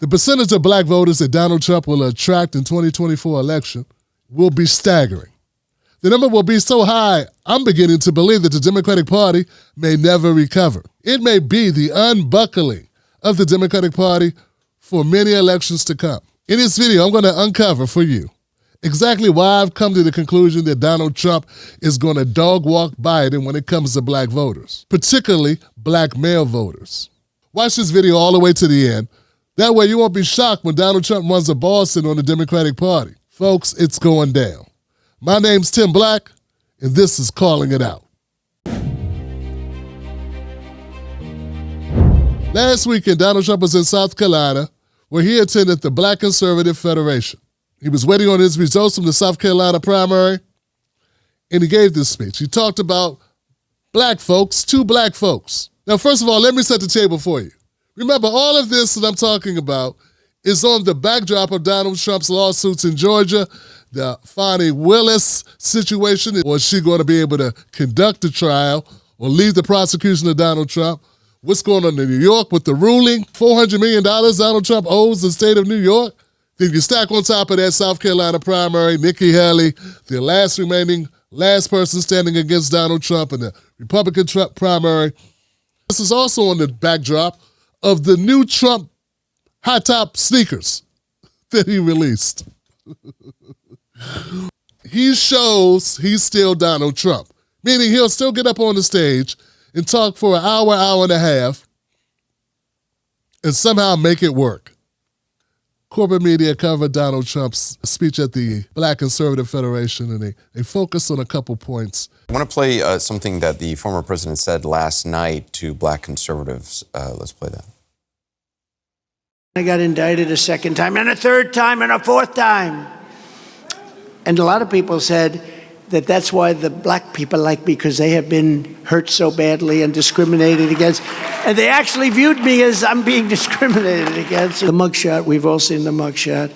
The percentage of black voters that Donald Trump will attract in 2024 election will be staggering. The number will be so high, I'm beginning to believe that the Democratic Party may never recover. It may be the unbuckling of the Democratic Party for many elections to come. In this video, I'm going to uncover for you exactly why I've come to the conclusion that Donald Trump is going to dog walk Biden when it comes to black voters, particularly black male voters. Watch this video all the way to the end. That way you won't be shocked when Donald Trump runs a Boston on the Democratic Party. Folks, it's going down. My name's Tim Black, and this is Calling It Out. Last weekend, Donald Trump was in South Carolina, where he attended the Black Conservative Federation. He was waiting on his results from the South Carolina primary, and he gave this speech. He talked about black folks, two black folks. Now, first of all, let me set the table for you. Remember, all of this that I'm talking about is on the backdrop of Donald Trump's lawsuits in Georgia, the Fani Willis situation. Was she going to be able to conduct the trial or lead the prosecution of Donald Trump? What's going on in New York with the ruling? $400 million Donald Trump owes the state of New York? Then you stack on top of that South Carolina primary, Nikki Haley, the last person standing against Donald Trump in the Republican Trump primary. This is also on the backdrop of the new Trump high-top sneakers that he released. He shows he's still Donald Trump, meaning he'll still get up on the stage and talk for an hour, hour and a half, and somehow make it work. Corporate media covered Donald Trump's speech at the Black Conservative Federation, and they focused on a couple points. I want to play something that the former president said last night to black conservatives. Let's play that. I got indicted a second time, and a third time, and a fourth time. And a lot of people said that that's why the black people like me, because they have been hurt so badly and discriminated against. And they actually viewed me as I'm being discriminated against. The mugshot, we've all seen the mugshot.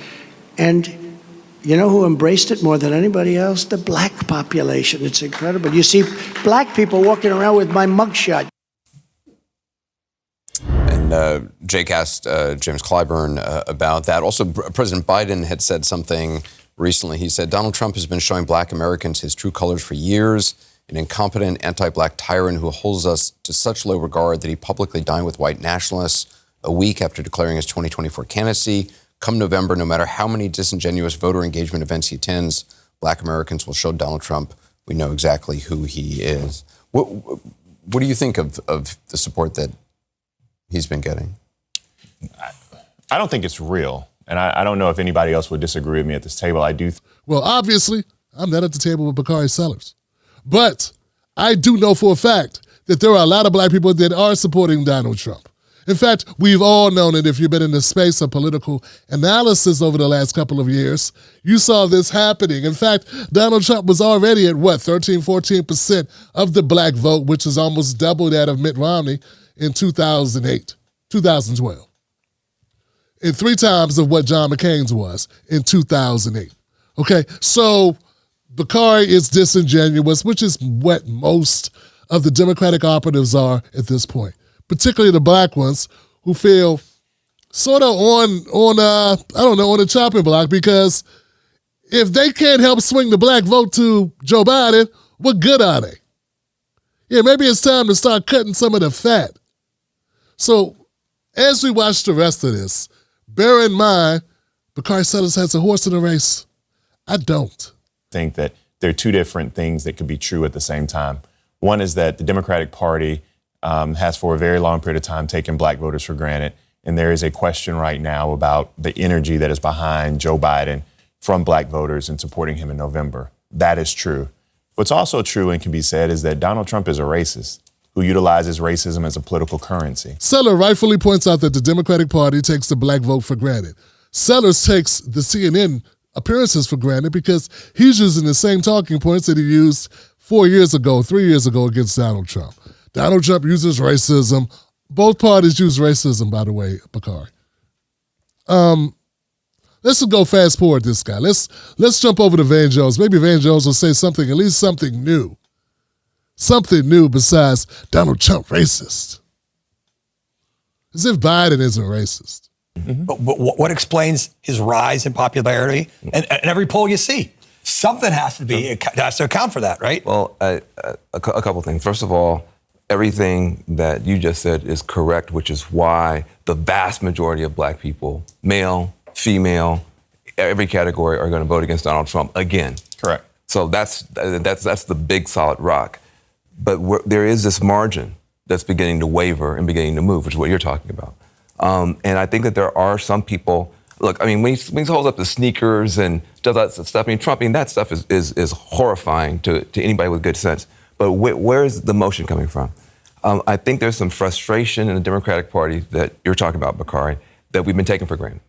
And you know who embraced it more than anybody else? The black population. It's incredible. You see black people walking around with my mugshot. And Jake asked James Clyburn about that. Also, President Biden had said something recently. He said, Donald Trump has been showing black Americans his true colors for years, an incompetent anti-black tyrant who holds us to such low regard that he publicly dined with white nationalists a week after declaring his 2024 candidacy. Come November, no matter how many disingenuous voter engagement events he attends, black Americans will show Donald Trump we know exactly who he is. What do you think of the support that he's been getting? I don't think it's real. And I don't know if anybody else would disagree with me at this table. I do. Well, obviously, I'm not at the table with Bakari Sellers. But I do know for a fact that there are a lot of black people that are supporting Donald Trump. In fact, we've all known it. If you've been in the space of political analysis over the last couple of years, you saw this happening. In fact, Donald Trump was already at, 13-14% of the black vote, which is almost double that of Mitt Romney in 2012. And 3 times of what John McCain's was in 2008. Okay, so Bakari is disingenuous, which is what most of the Democratic operatives are at this point, particularly the black ones who feel sort of on the chopping block, because if they can't help swing the black vote to Joe Biden, what good are they? Yeah, maybe it's time to start cutting some of the fat. So as we watch the rest of this, bear in mind, Bakari Sellers has a horse in the race. I don't. I think that there are two different things that could be true at the same time. One is that the Democratic Party has for a very long period of time taken black voters for granted. And there is a question right now about the energy that is behind Joe Biden from black voters and supporting him in November. That is true. What's also true and can be said is that Donald Trump is a racist who utilizes racism as a political currency. Sellers rightfully points out that the Democratic Party takes the black vote for granted. Sellers takes the CNN appearances for granted because he's using the same talking points that he used 3 years ago against Donald Trump. Donald Trump uses racism. Both parties use racism, by the way, Bakari. Let's just go fast forward this guy. Let's jump over to Van Jones. Maybe Van Jones will say something, at least something new. Something new besides Donald Trump racist. As if Biden isn't racist. But what explains his rise in popularity? And every poll you see, something has to account for that, right? Well, a couple things. First of all, everything that you just said is correct, which is why the vast majority of black people, male, female, every category, are going to vote against Donald Trump again. Correct. So that's the big solid rock. But there is this margin that's beginning to waver and beginning to move, which is what you're talking about. And I think that there are some people. Look, I mean, when he holds up the sneakers and does that stuff, I mean, Trump, I mean, that stuff is horrifying to anybody with good sense. But where is the motion coming from? I think there's some frustration in the Democratic Party that you're talking about, Bakari, that we've been taking for granted.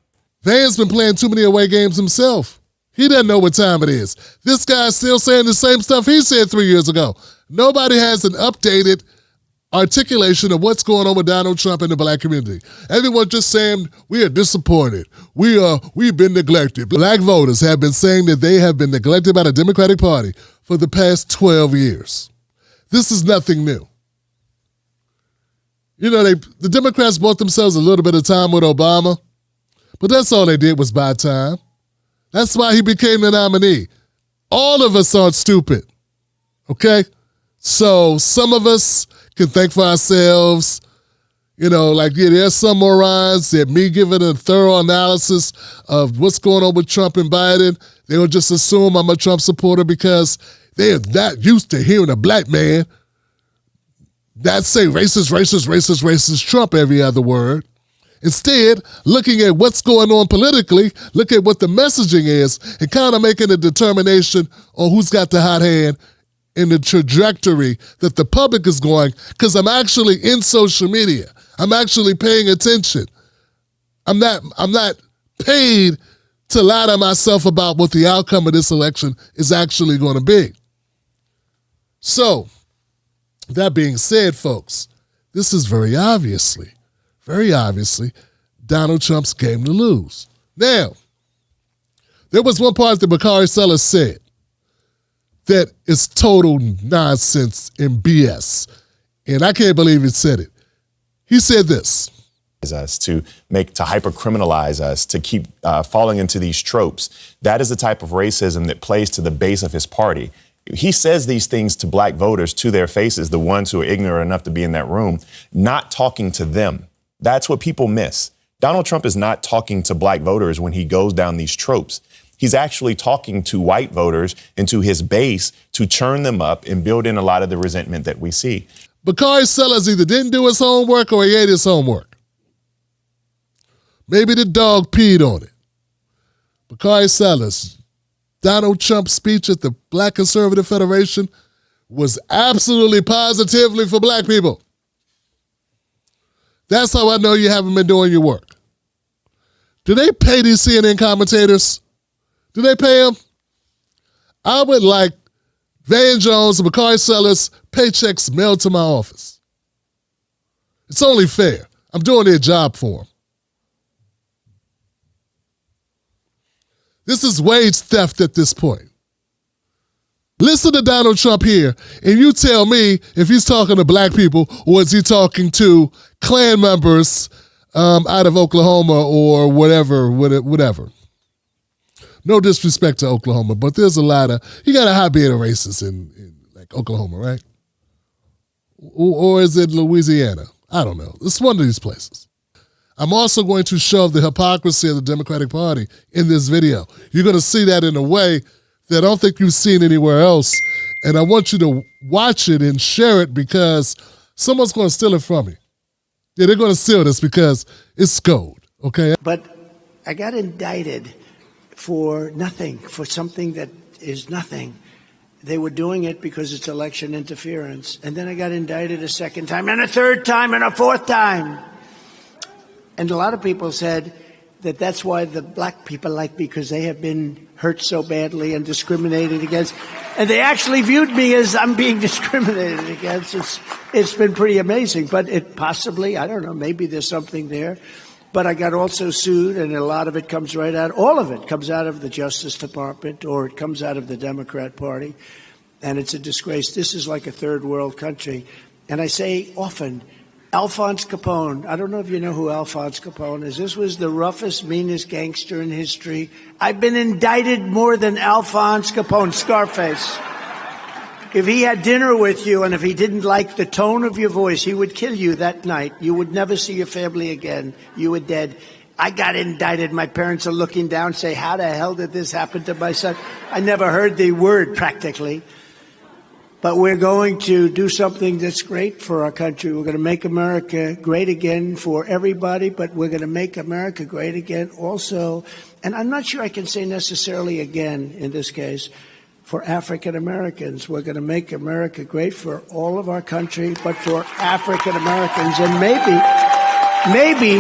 Van's been playing too many away games himself. He doesn't know what time it is. This guy's still saying the same stuff he said 3 years ago. Nobody has an updated articulation of what's going on with Donald Trump and the black community. Everyone's just saying, we are disappointed. We've been neglected. Black voters have been saying that they have been neglected by the Democratic Party for the past 12 years. This is nothing new. You know, the Democrats bought themselves a little bit of time with Obama, but that's all they did was buy time. That's why he became the nominee. All of us aren't stupid, okay? So some of us can think for ourselves, you know, like, yeah, there's some morons that me giving a thorough analysis of what's going on with Trump and Biden, they'll just assume I'm a Trump supporter because they're not used to hearing a black man not say racist, racist, racist, racist Trump every other word. Instead, looking at what's going on politically, look at what the messaging is, and kind of making a determination on who's got the hot hand in the trajectory that the public is going, because I'm actually in social media. I'm actually paying attention. I'm not paid to lie to myself about what the outcome of this election is actually going to be. So, that being said, folks, this is very obviously, Donald Trump's game to lose. Now, there was one part that Bakari Sellers said that is total nonsense and BS, and I can't believe he said it. He said this. Us to hyper-criminalize us, to keep falling into these tropes. That is the type of racism that plays to the base of his party. He says these things to black voters to their faces, the ones who are ignorant enough to be in that room, not talking to them. That's what people miss. Donald Trump is not talking to black voters when he goes down these tropes. He's actually talking to white voters and to his base to churn them up and build in a lot of the resentment that we see. Bakari Sellers either didn't do his homework or he ate his homework. Maybe the dog peed on it. Bakari Sellers, Donald Trump's speech at the Black Conservative Federation was absolutely positively for black people. That's how I know you haven't been doing your work. Do they pay these CNN commentators? Do they pay them? I would like Van Jones and Bakari Sellers paychecks mailed to my office. It's only fair. I'm doing their job for them. This is wage theft at this point. Listen to Donald Trump here, and you tell me if he's talking to black people or is he talking to Klan members out of Oklahoma or whatever. No disrespect to Oklahoma, but there's a lot of, you got a high beta of racists in like Oklahoma, right? Or is it Louisiana? I don't know. It's one of these places. I'm also going to show the hypocrisy of the Democratic Party in this video. You're going to see that in a way that I don't think you've seen anywhere else. And I want you to watch it and share it because someone's going to steal it from you. Yeah, they're going to steal this because it's gold, okay? But I got indicted for nothing, for something that is nothing. They were doing it because it's election interference. And then I got indicted a second time and a third time and a fourth time. And a lot of people said that that's why the black people like me, because they have been hurt so badly and discriminated against. And they actually viewed me as I'm being discriminated against. It's been pretty amazing. But it possibly, I don't know, maybe there's something there. But I got also sued, and a lot of it comes right out. All of it comes out of the Justice Department, or it comes out of the Democrat Party. And it's a disgrace. This is like a third world country. And I say often, Alphonse Capone. I don't know if you know who Alphonse Capone is. This was the roughest, meanest gangster in history. I've been indicted more than Alphonse Capone, Scarface. If he had dinner with you and if he didn't like the tone of your voice, he would kill you that night. You would never see your family again. You were dead. I got indicted. My parents are looking down, say, how the hell did this happen to my son? I never heard the word practically. But we're going to do something that's great for our country. We're going to make America great again for everybody, but we're going to make America great again also. And I'm not sure I can say necessarily again in this case for African Americans. We're going to make America great for all of our country, but for African Americans. And maybe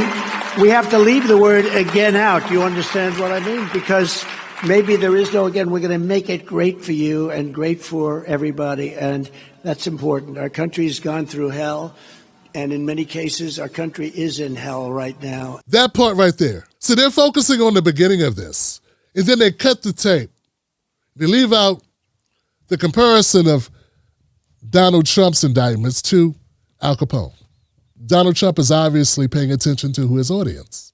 we have to leave the word again out. You understand what I mean? Because maybe there is no again. We're going to make it great for you and great for everybody. And that's important. Our country's gone through hell. And in many cases, our country is in hell right now. That part right there. So they're focusing on the beginning of this. And then they cut the tape. They leave out the comparison of Donald Trump's indictments to Al Capone. Donald Trump is obviously paying attention to his audience,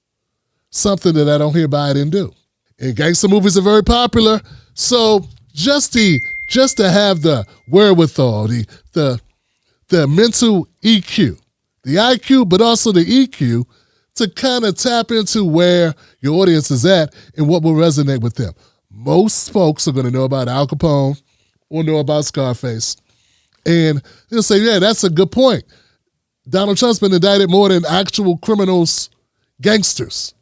something that I don't hear Biden do. And gangster movies are very popular, so just to have the wherewithal, the mental EQ, the IQ, but also the EQ to kind of tap into where your audience is at and what will resonate with them. Most folks are going to know about Al Capone or know about Scarface. And they'll say, yeah, that's a good point. Donald Trump's been indicted more than actual criminals, gangsters.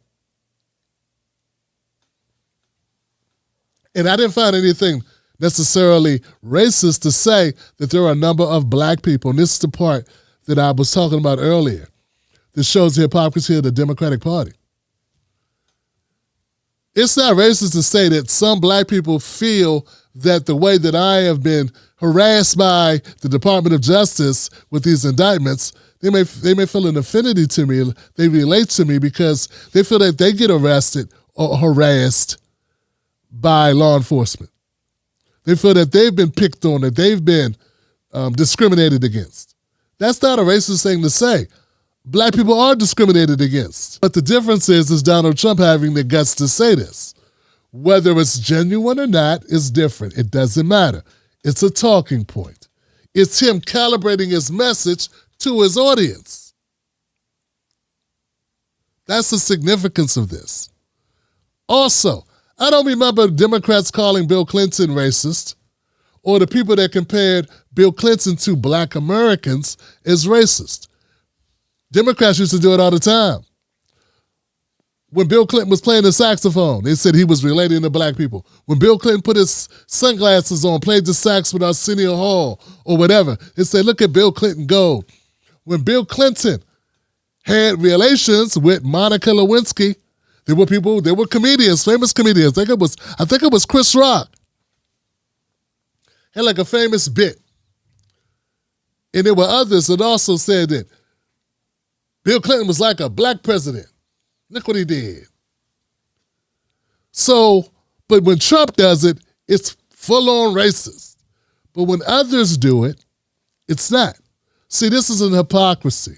And I didn't find anything necessarily racist to say that there are a number of black people, and this is the part that I was talking about earlier, that shows the hypocrisy of the Democratic Party. It's not racist to say that some black people feel that the way that I have been harassed by the Department of Justice with these indictments, they may feel an affinity to me. They relate to me because they feel that they get arrested or harassed by law enforcement. They feel that they've been picked on, that they've been discriminated against. That's not a racist thing to say. Black people are discriminated against. But the difference is Donald Trump having the guts to say this. Whether it's genuine or not is different. It doesn't matter. It's a talking point. It's him calibrating his message to his audience. That's the significance of this. Also, I don't remember Democrats calling Bill Clinton racist or the people that compared Bill Clinton to black Americans as racist. Democrats used to do it all the time. When Bill Clinton was playing the saxophone, they said he was relating to black people. When Bill Clinton put his sunglasses on, played the sax with Arsenio Hall or whatever, they said, look at Bill Clinton go. When Bill Clinton had relations with Monica Lewinsky, there were comedians, famous comedians. I think it was Chris Rock. Had like a famous bit. And there were others that also said that Bill Clinton was like a black president. Look what he did. So, but when Trump does it, it's full-on racist. But when others do it, it's not. See, this is an hypocrisy.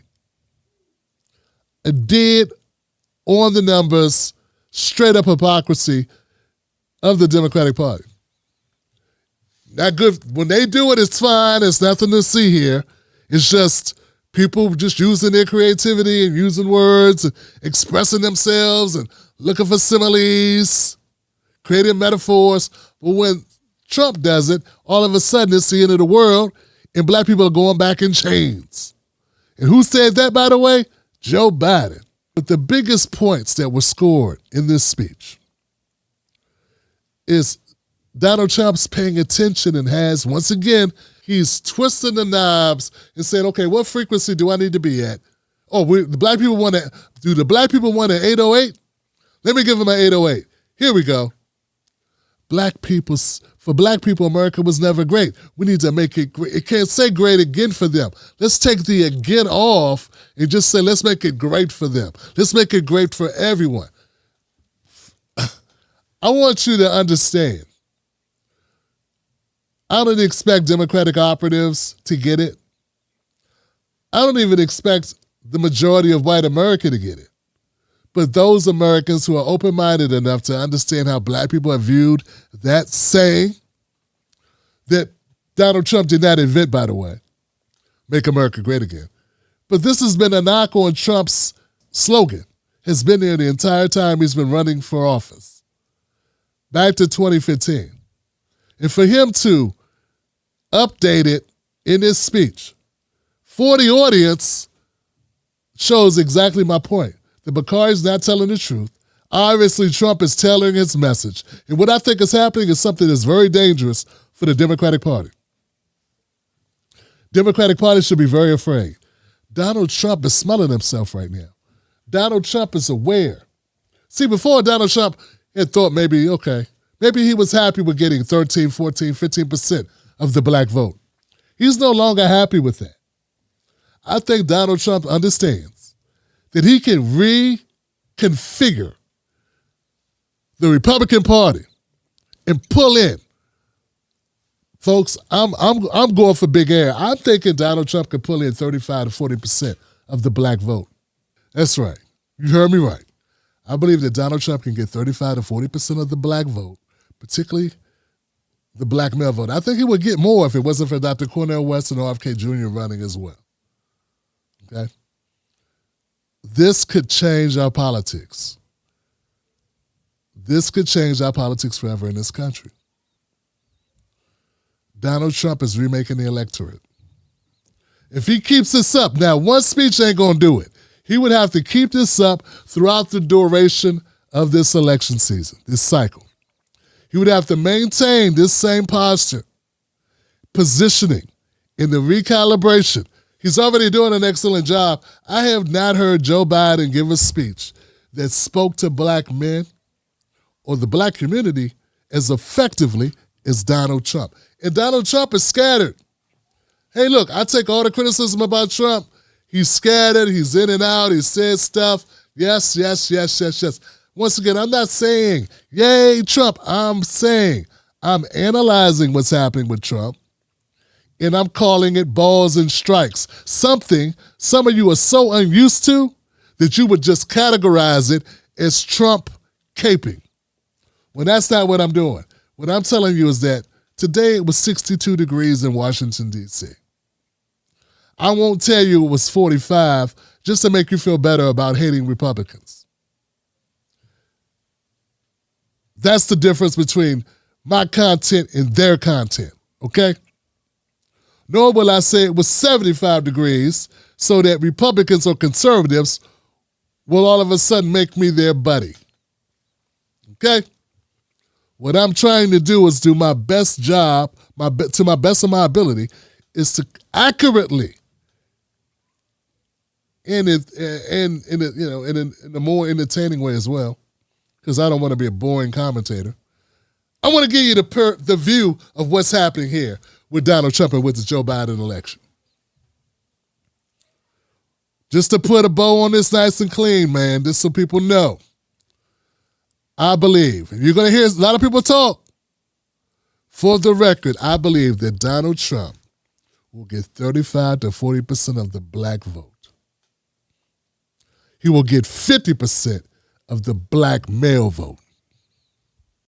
A dead, on the numbers, straight-up hypocrisy of the Democratic Party. Not good. When they do it, it's fine. There's nothing to see here. It's just people just using their creativity and using words and expressing themselves and looking for similes, creating metaphors. But when Trump does it, all of a sudden it's the end of the world and black people are going back in chains. And who said that, by the way? Joe Biden. But the biggest points that were scored in this speech is Donald Trump's paying attention and has, once again, he's twisting the knobs and saying, okay, what frequency do I need to be at? Oh, the black people want to, do the black people want an 808? Let me give them an 808. Here we go. For black people, America was never great. We need to make it great. It can't say great again for them. Let's take the again off and just say, let's make it great for them. Let's make it great for everyone. I want you to understand. I don't expect Democratic operatives to get it. I don't even expect the majority of white America to get it. But those Americans who are open-minded enough to understand how black people are viewed, that saying that Donald Trump did not invent, by the way, make America great again. But this has been a knock on Trump's slogan. Has been there the entire time he's been running for office, back to 2015. And for him to update it in his speech for the audience shows exactly my point. That Bakari's not telling the truth. Obviously, Trump is tailoring his message. And what I think is happening is something that's very dangerous for the Democratic Party. Democratic Party should be very afraid. Donald Trump is smelling himself right now. Donald Trump is aware. See, before Donald Trump had thought maybe he was happy with getting 13, 14, 15% of the black vote. He's no longer happy with that. I think Donald Trump understands that he can reconfigure the Republican Party and pull in. Folks, I'm going for big air. I'm thinking Donald Trump can pull in 35 to 40% of the black vote. That's right. You heard me right. I believe that Donald Trump can get 35 to 40% of the black vote, particularly the black male vote. I think he would get more if it wasn't for Dr. Cornel West and RFK Jr. running as well. Okay? This could change our politics. This could change our politics forever in this country. Donald Trump is remaking the electorate. If he keeps this up, now one speech ain't going to do it. He would have to keep this up throughout the duration of this election season, this cycle. He would have to maintain this same posture, positioning in the recalibration. He's already doing an excellent job. I have not heard Joe Biden give a speech that spoke to black men or the black community as effectively as Donald Trump. And Donald Trump is scattered. Hey, look, I take all the criticism about Trump. He's scattered. He's in and out. He says stuff. Yes. Once again, I'm not saying, yay, Trump. I'm saying I'm analyzing what's happening with Trump. And I'm calling it balls and strikes. Something some of you are so unused to that you would just categorize it as Trump caping. Well, that's not what I'm doing. What I'm telling you is that today it was 62 degrees in Washington, D.C. I won't tell you it was 45 just to make you feel better about hating Republicans. That's the difference between my content and their content, okay? Nor will I say it was 75 degrees so that Republicans or conservatives will all of a sudden make me their buddy. Okay? What I'm trying to do is do my best job, to my best of my ability, is to accurately, in a more entertaining way as well, because I don't want to be a boring commentator. I want to give you the view of what's happening here with Donald Trump and with the Joe Biden election. Just to put a bow on this nice and clean, man, just so people know. I believe, and you're going to hear a lot of people talk. For the record, I believe that Donald Trump will get 35 to 40% of the black vote. He will get 50% of the black male vote.